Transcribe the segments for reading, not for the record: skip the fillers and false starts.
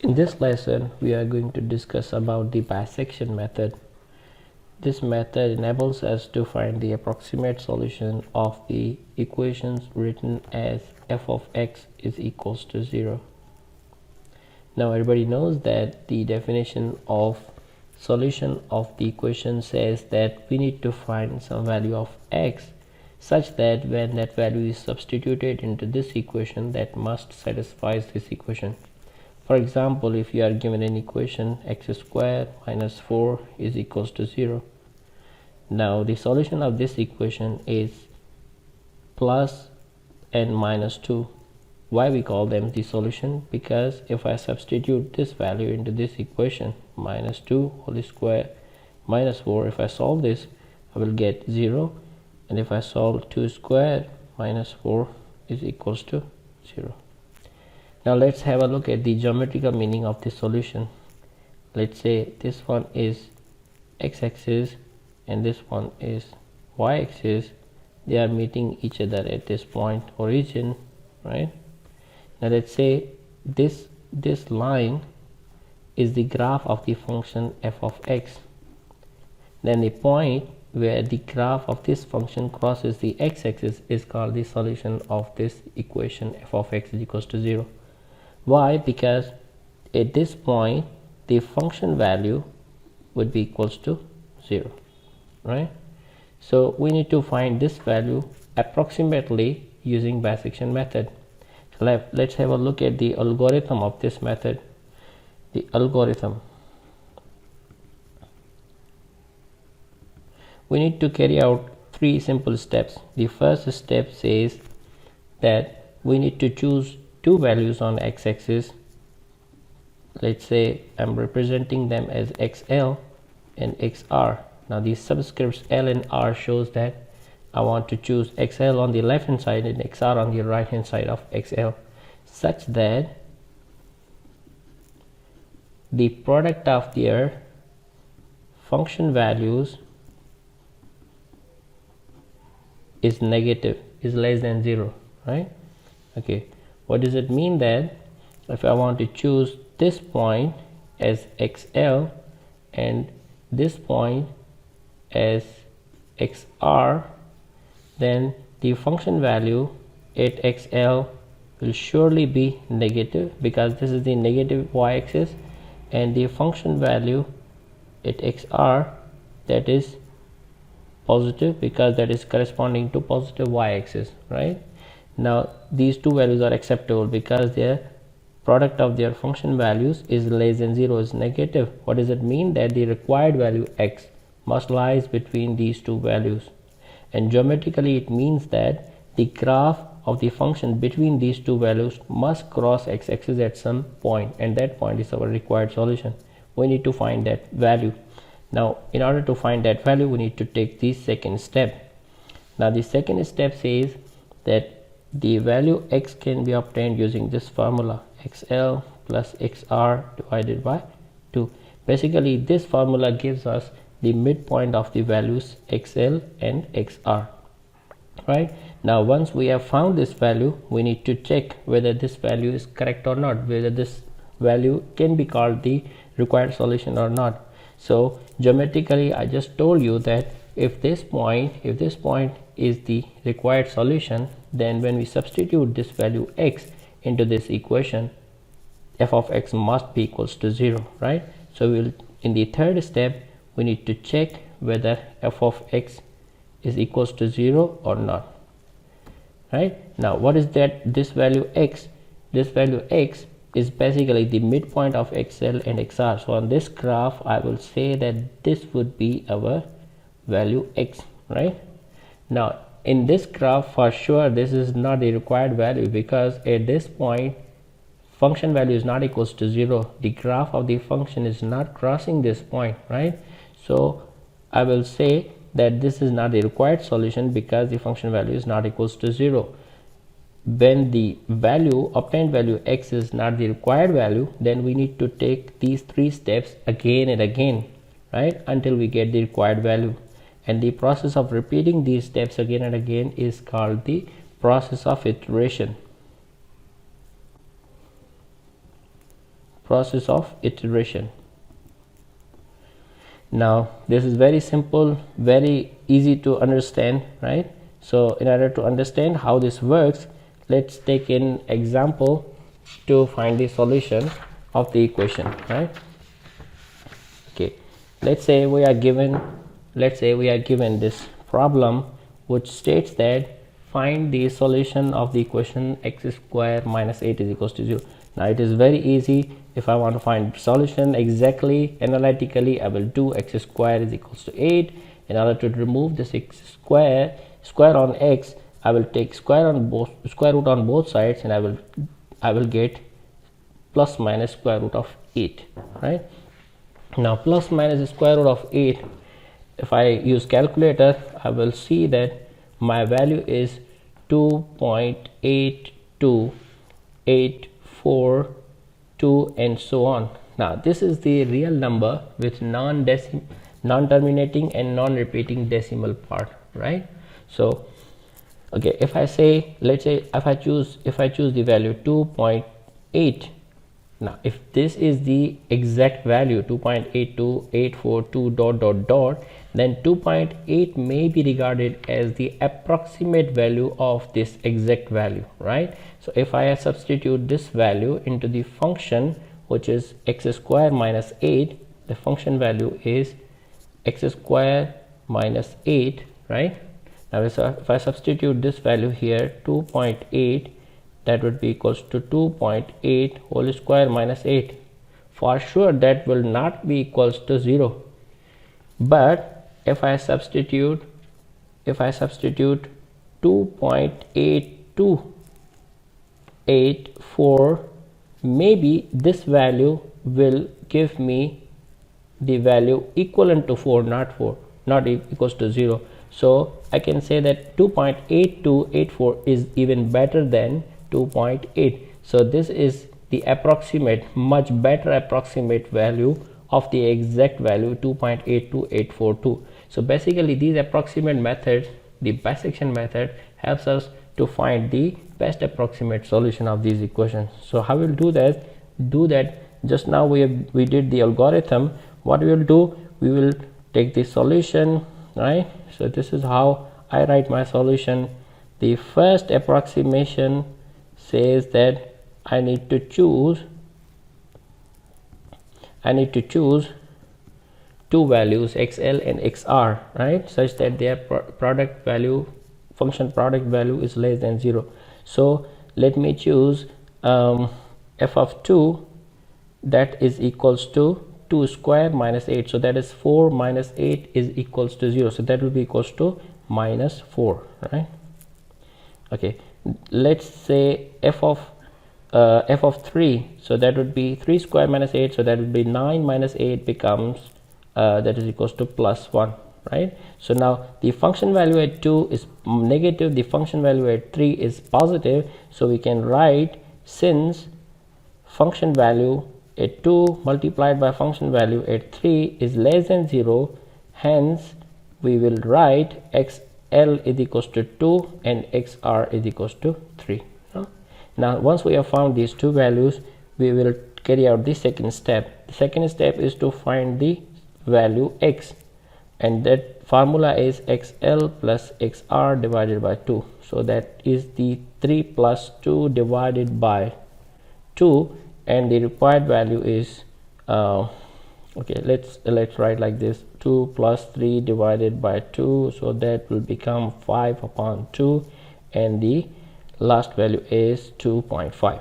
In this lesson, we are going to discuss about the bisection method. This method enables us to find the approximate solution of the equations written as f of x is equals to 0. Now everybody knows that the definition of solution of the equation says that we need to find some value of x such that when that value is substituted into this equation, that must satisfy this equation. For example, if you are given an equation x squared minus 4 is equals to 0. Now the solution of this equation is plus and minus 2. Why we call them the solution? Because if I substitute this value into this equation, minus 2 whole square minus 4, if I solve this, I will get 0. And if I solve 2 squared minus 4 is equals to 0. Now let's have a look at the geometrical meaning of this solution. Let's say this one is x-axis and this one is y-axis. They are meeting each other at this point origin, right? Now let's say this line is the graph of the function f of x. Then the point where the graph of this function crosses the x-axis is called the solution of this equation f of x is equals to 0. Why? Because at this point the function value would be equals to 0, right? So we need to find this value approximately using bisection method. Let's have a look at the algorithm of this method. The algorithm, we need to carry out 3 simple steps. The first step says that we need to choose 2 values on x-axis. Let's say I'm representing them as xl and xr. Now these subscripts l and r shows that I want to choose xl on the left hand side and xr on the right hand side of xl, such that the product of their function values is negative, is less than 0, right? Okay, what does it mean? That if I want to choose this point as xl and this point as xr, then the function value at xl will surely be negative because this is the negative y-axis, and the function value at xr, that is positive because that is corresponding to positive y-axis, right? Now these 2 values are acceptable because their product of their function values is less than 0, is negative. What does it mean? That the required value x must lies between these 2 values, and geometrically it means that the graph of the function between these 2 values must cross x-axis at some point, and that point is our required solution. We need to find that value. Now in order to find that value, we need to take the second step. Now the second step says that the value x can be obtained using this formula, xl plus xr divided by 2. Basically this formula gives us the midpoint of the values xl and xr, right? Now once we have found this value, we need to check whether this value is correct or not, whether this value can be called the required solution or not. So geometrically I just told you that if this point is the required solution, then when we substitute this value x into this equation, f of x must be equals to 0, right? So we'll, in the third step, we need to check whether f of x is equals to 0 or not, right? Now what is that? This value x is basically the midpoint of xl and xr. So on this graph I will say that this would be our value x, right? Now in this graph for sure this is not the required value because at this point function value is not equals to 0. The graph of the function is not crossing this point, right? So I will say that this is not the required solution because the function value is not equals to 0. When the value, obtained value x is not the required value, then we need to take these 3 steps again and again, right, until we get the required value. And the process of repeating these steps again and again is called the process of iteration. process of iteration. Now this is very simple, very easy to understand, right? So in order to understand how this works, let's take an example to find the solution of the equation, right? Okay, let's say we are given this problem which states that find the solution of the equation x square minus 8 is equals to 0. Now it is very easy. If I want to find solution exactly analytically, I will do x square is equals to 8. In order to remove this x square on x, I will take square root on both sides, and I will get plus minus square root of 8, right? Now plus minus square root of 8, if I use calculator, I will see that my value is 2.82842 and so on. Now this is the real number with non-terminating and non-repeating decimal part, right? So okay, if I say, let's say if I choose the value 2.8, now if this is the exact value 2.82842 ... then 2.8 may be regarded as the approximate value of this exact value, right? So if I substitute this value into the function, which is x square minus 8, the function value is x square minus 8, right? Now if I substitute this value here, 2.8, that would be equals to 2.8 whole square minus 8. For sure that will not be equals to 0, but if I substitute 2.8284, maybe this value will give me the value equivalent to 4, not equals to 0. So I can say that 2.8284 is even better than 2.8. So this is the approximate, much better approximate value of the exact value 2.82842. So basically these approximate methods, the bisection method, helps us to find the best approximate solution of these equations. So how we'll do that? Just now we did the algorithm. What we will do, we will take the solution, right? So this is how I write my solution. The first approximation says that I need to choose two values, xl and xr, right, such that their function product value is less than 0. So let me choose f of 2 that is equals to 2 square minus 8. So that is 4 minus 8 is equals to 0. So that will be equals to minus 4, right? Okay, let's say f of 3, so that would be 3 square minus 8, so that would be 9 minus 8 becomes that is equals to plus 1, right? So now the function value at 2 is negative, the function value at 3 is positive, so we can write, since function value at 2 multiplied by function value at 3 is less than 0, hence we will write xl is equals to 2 and xr is equals to 3. Now once we have found these two values, we will carry out the second step. The second step is to find the value x, and that formula is xl plus xr divided by 2. So that is the 3 plus 2 divided by 2, and the required value is okay, let's write like this: 2 plus 3 divided by 2, so that will become 5 upon 2, and the last value is 2.5.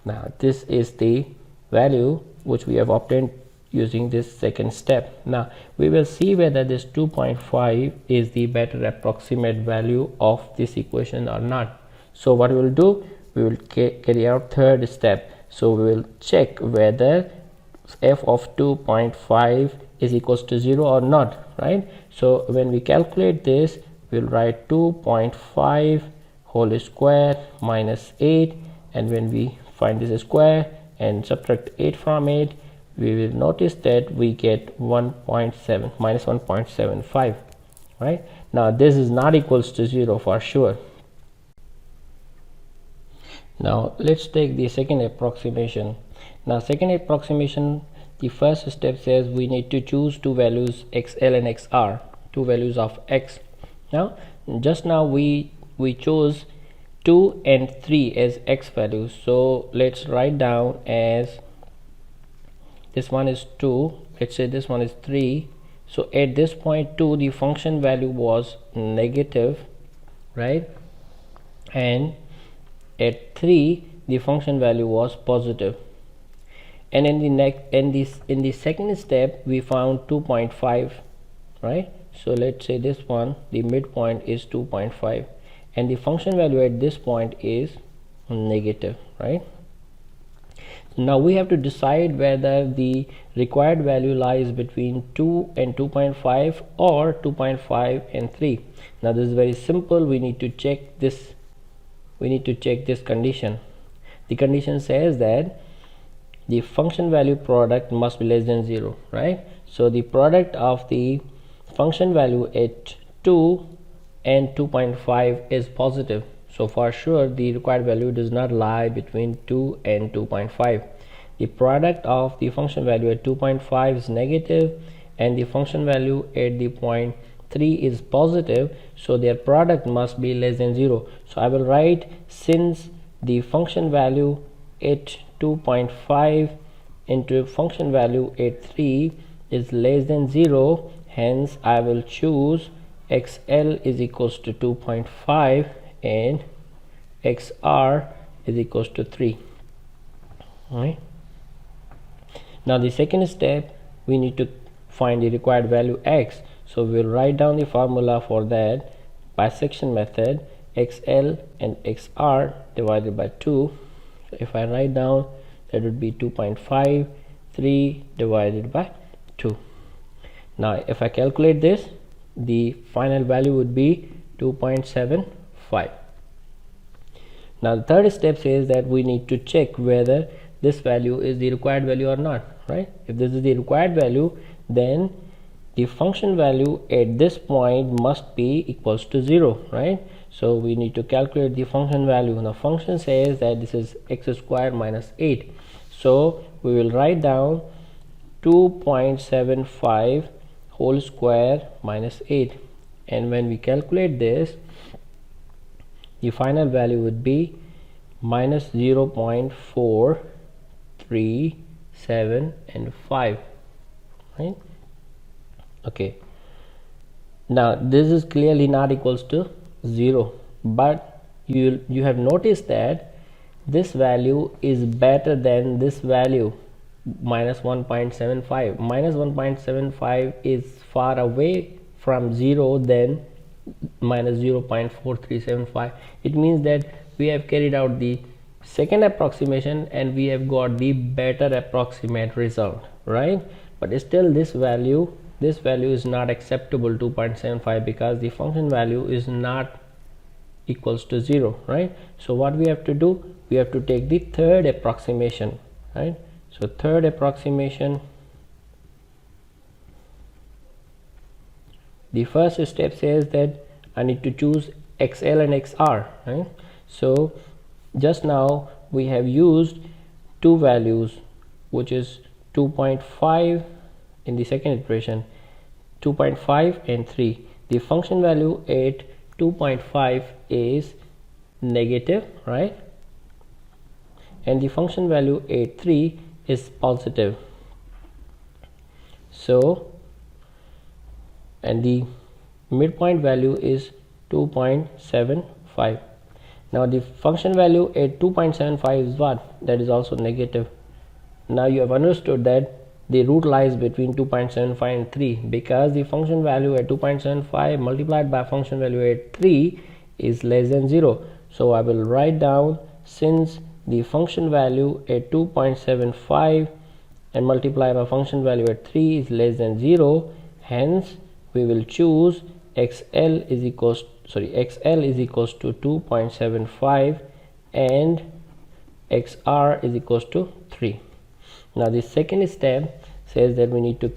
Now this is the value which we have obtained using this second step. Now we will see whether this 2.5 is the better approximate value of this equation or not. So what we will do, we will carry out third step. So we will check whether f of 2.5 is equals to 0 or not, right? So when we calculate this, we will write 2.5 whole square minus 8, and when we find this square and subtract 8 from it, we will notice that we get 1.7 minus 1.75, right? Now this is not equals to 0 for sure. Now let's take the second approximation. Now second approximation, the first step says we need to choose two values xl and xr, two values of x. Now just now we chose 2 and 3 as x values, so let's write down as this one is 2, let's say this one is 3. So at this point 2, the function value was negative, right, and at 3 the function value was positive. And in the second step we found 2.5, right? So let's say this one, the midpoint is 2.5, and the function value at this point is negative, right? Now we have to decide whether the required value lies between 2 and 2.5 or 2.5 and 3. Now this is very simple. We need to check this condition. The condition says that the function value product must be less than 0, right? So the product of the function value at 2 and 2.5 is positive. So for sure the required value does not lie between 2 and 2.5. The product of the function value at 2.5 is negative and the function value at the point 3 is positive, so their product must be less than 0. So I will write, since the function value at 2.5 into function value at 3 is less than 0, hence I will choose xl is equals to 2.5 and xr is equals to 3. Alright. Now the second step, we need to find the required value x. So we'll write down the formula for that. Bisection method, xl and xr divided by 2. So if I write down, that would be 2.5, 3 divided by 2. Now if I calculate this, the final value would be 2.75. Now the third step says that we need to check whether this value is the required value or not, right? If this is the required value, then the function value at this point must be equals to 0, right? So we need to calculate the function value. Now function says that this is x squared minus 8, so we will write down 2.75 whole square minus 8, and when we calculate this, the final value would be minus 0.437 and 5, right? Okay, now this is clearly not equals to 0, but you have noticed that this value is better than this value, minus 1.75. minus 1.75 is far away from 0 than minus 0.4375. It means that we have carried out the second approximation and we have got the better approximate result, right? But still this value is not acceptable, 2.75, because the function value is not equals to 0, right? So what we have to do, we have to take the third approximation, right? So third approximation, the first step says that I need to choose xl and xr, right? So just now we have used two values, which is 2.5 in the second iteration, 2.5 and 3. The function value at 2.5 is negative, right? And the function value at 3 is positive. So, and the midpoint value is 2.75. Now the function value at 2.75 is what? That is also negative. Now you have understood that the root lies between 2.75 and 3, because the function value at 2.75 multiplied by function value at 3 is less than 0. So I will write down, since the function value at 2.75 and multiply by function value at 3 is less than 0, hence we will choose xl is equals to 2.75 and xr is equals to 3. Now the second step says that we need to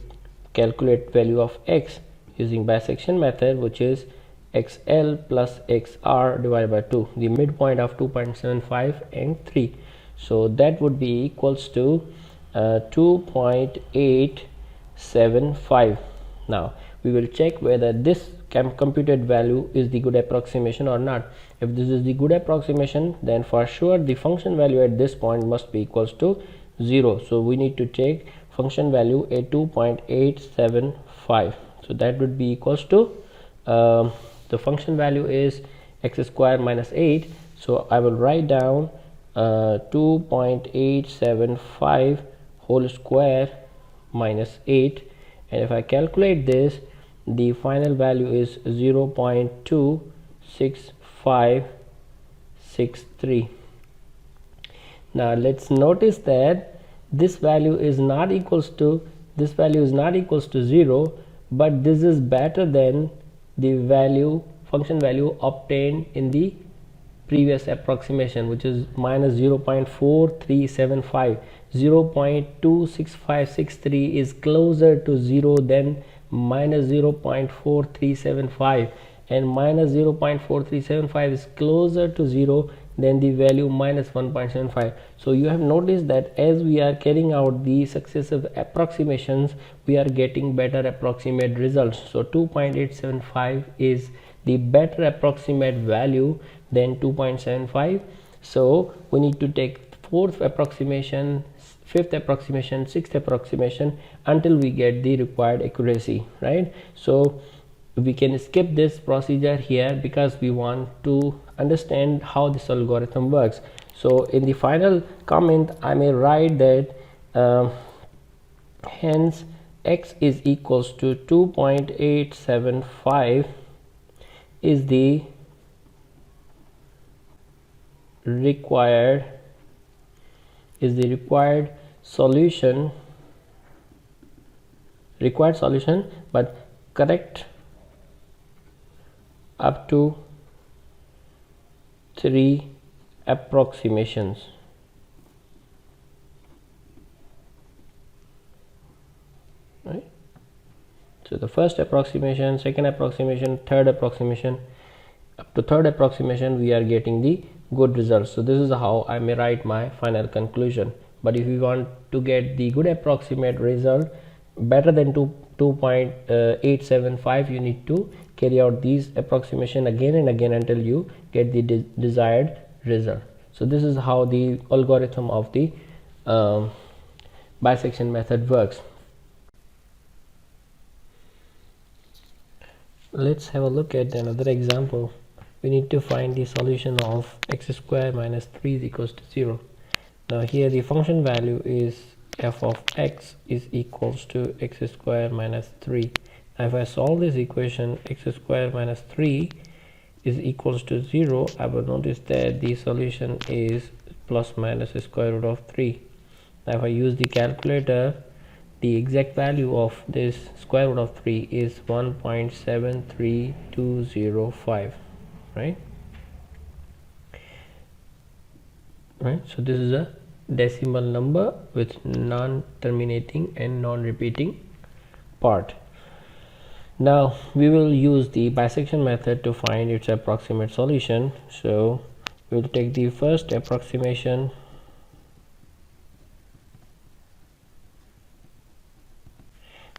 calculate value of x using bisection method, which is xl plus xr divided by 2, the midpoint of 2.75 and 3. So that would be equals to 2.875. Now we will check whether this computed value is the good approximation or not. If this is the good approximation, then for sure the function value at this point must be equals to 0. So we need to take function value at 2.875. so that would be equals to the function value is x square minus 8. So I will write down 2.875 whole square minus 8, and if I calculate this, the final value is 0.26563. Now let's notice that this value is not equals to 0, but this is better than the function value obtained in the previous approximation, which is minus 0.4375. 0.26563 is closer to 0 than minus 0.4375, and minus 0.4375 is closer to 0 than the value minus 1.75. So you have noticed that as we are carrying out the successive approximations, we are getting better approximate results. So 2.875 is the better approximate value than 2.75. so we need to take fourth approximation, fifth approximation, sixth approximation until we get the required accuracy, right? So we can skip this procedure here because we want to understand how this algorithm works. So in the final comment I may write that hence x is equals to 2.875 is the required solution, but correct up to 3 approximations. Right? So the first approximation, second approximation, third approximation, up to third approximation we are getting the good results. So this is how I may write my final conclusion. But if you want to get the good approximate result better than 2.875, you need to carry out these approximation again and again until you get the desired result. So this is how the algorithm of the bisection method works. Let's have a look at another example. We need to find the solution of x square minus 3 is equals to 0. Now here the function value is f of x is equals to x square minus 3. Now if I solve this equation, x square minus 3 is equals to 0, I will notice that the solution is plus minus square root of 3. Now if I use the calculator, the exact value of this square root of 3 is 1.73205. Right, so this is a decimal number with non-terminating and non-repeating part. Now we will use the bisection method to find its approximate solution. So we will take the first approximation.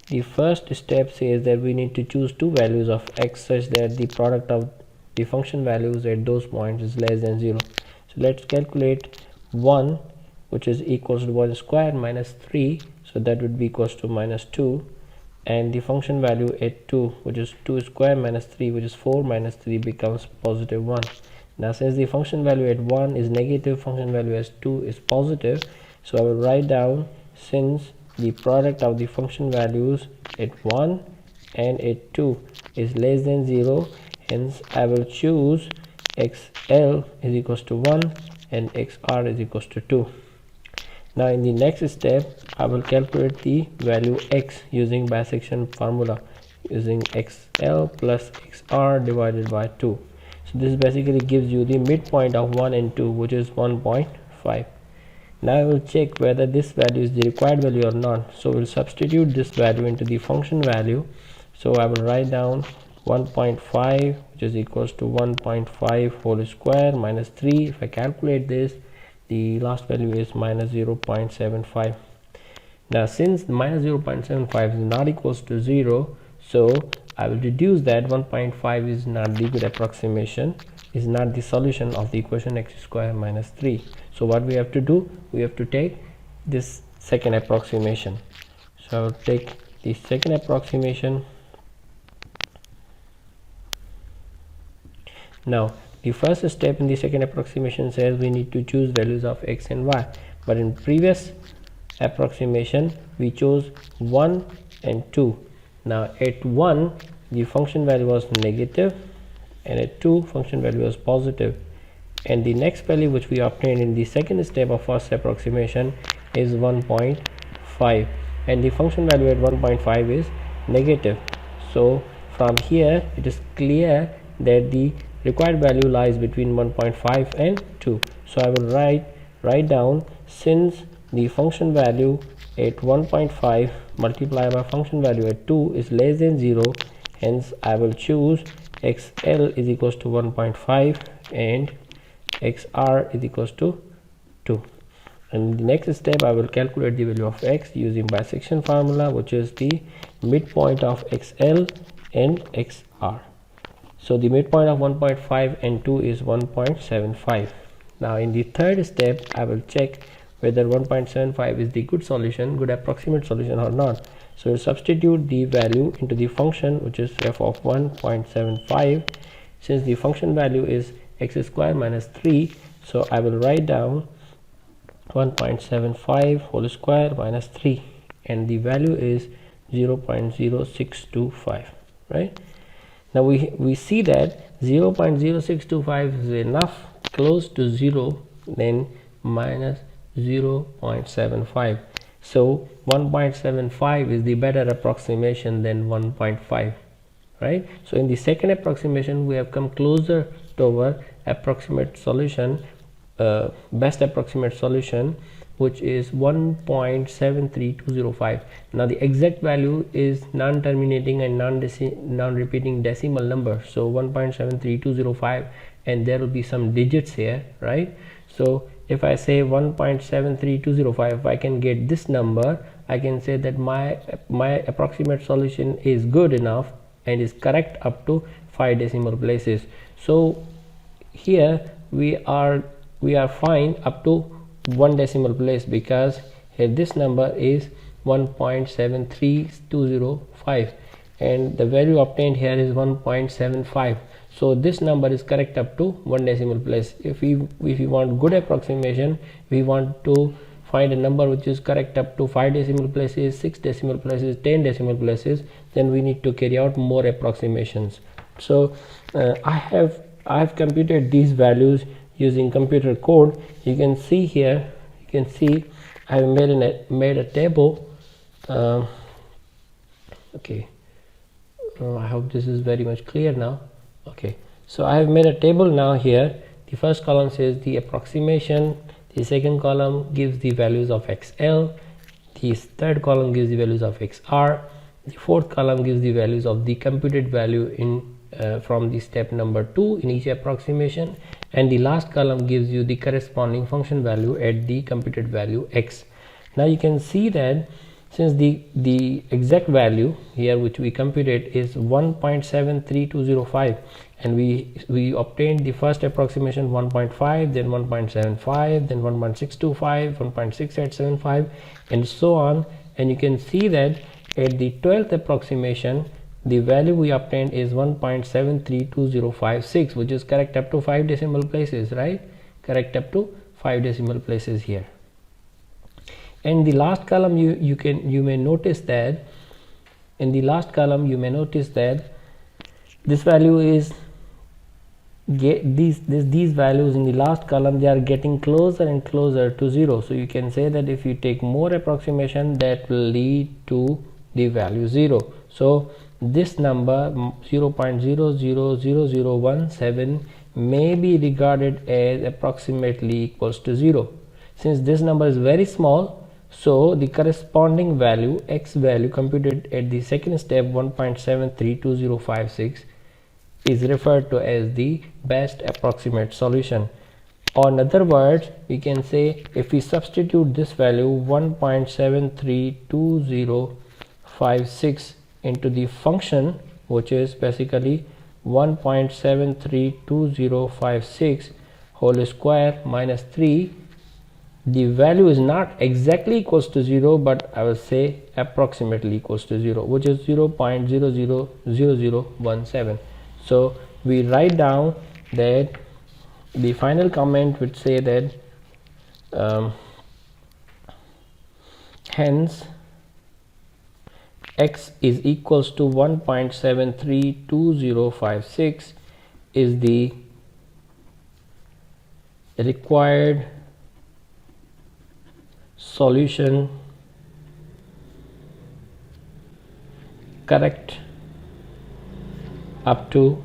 The first step says that we need to choose two values of x such that the product of the function values at those points is less than 0. So let's calculate 1, which is equals to 1 square minus 3, so that would be equals to minus 2, and the function value at 2, which is 2 square minus 3, which is 4 minus 3, becomes positive 1. Now since the function value at 1 is negative, function value as 2 is positive, so I will write down, since the product of the function values at 1 and at 2 is less than 0, hence I will choose xl is equals to 1 and xr is equals to 2. Now in the next step I will calculate the value x using bisection formula, using xl plus xr divided by 2. So this basically gives you the midpoint of 1 and 2, which is 1.5. Now I will check whether this value is the required value or not. So we'll substitute this value into the function value. So I will write down 1.5, which is equals to 1.5 whole square minus 3. If I calculate this, the last value is minus 0.75. Now since minus 0.75 is not equals to 0, so I will deduce that 1.5 is not the good approximation, is not the solution of the equation x square minus 3. So what we have to do, we have to take this second approximation. So I will take the second approximation. Now the first step in the second approximation says we need to choose values of x and y, but in previous approximation we chose 1 and 2. Now at 1 the function value was negative and at 2 function value was positive, and the next value which we obtained in the second step of first approximation is 1.5, and the function value at 1.5 is negative. So from here it is clear that the required value lies between 1.5 and 2. So I will write down, since the function value at 1.5 multiplied by function value at 2 is less than 0, hence I will choose xl is equals to 1.5 and xr is equals to 2. And in the next step I will calculate the value of x using bisection formula, which is the midpoint of xl and xr. So the midpoint of 1.5 and 2 is 1.75. Now in the third step I will check whether 1.75 is the good solution, good approximate solution or not. So substitute the value into the function, which is f of 1.75. Since the function value is x square minus 3, so I will write down 1.75 whole square minus 3, and the value is 0.0625, right? Now we see that 0.0625 is enough close to 0 then minus 0.75. So 1.75 is the better approximation than 1.5, right? So in the second approximation we have come closer to our approximate solution, best approximate solution, which is 1.73205. Now the exact value is non-terminating and non-repeating decimal number, so 1.73205, and there will be some digits here, right? So if I say 1.73205, if I can get this number, I can say that my approximate solution is good enough and is correct up to 5 decimal places. So here we are fine up to 1 decimal place, because here this number is 1.73205 and the value obtained here is 1.75. So this number is correct up to 1 decimal place. If we want good approximation, we want to find a number which is correct up to 5 decimal places, 6 decimal places, 10 decimal places, then we need to carry out more approximations. So I have computed these values using computer code. You can see here, you can see I have made a table. Okay, I hope this is very much clear now. Okay, so I have made a table now here. The first column says the approximation, the second column gives the values of xl, the third column gives the values of xr, the fourth column gives the values of the computed value in from the step number 2 in each approximation, and the last column gives you the corresponding function value at the computed value x. Now you can see that since the exact value here which we computed is 1.73205, and we obtained the first approximation 1.5, then 1.75, then 1.625, 1.6875, and so on, and you can see that at the 12th approximation the value we obtained is 1.732056, which is correct up to 5 decimal places, right? Correct up to 5 decimal places here. And the last column you may notice that in the last column you may notice that this value is these values in the last column, they are getting closer and closer to 0. So you can say that if you take more approximation, that will lead to the value 0. So this number 0.000017 may be regarded as approximately equals to 0. Since this number is very small, so the corresponding value x value computed at the second step 1.732056 is referred to as the best approximate solution. or in other words we can say if we substitute this value 1.732056 into the function, which is basically 1.732056 whole square minus 3, the value is not exactly equals to 0, but I will say approximately equals to 0, which is 0.000017. So we write down that the final comment would say that hence x is equals to 1.732056 is the required solution correct up to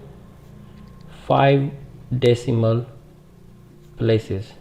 5 decimal places.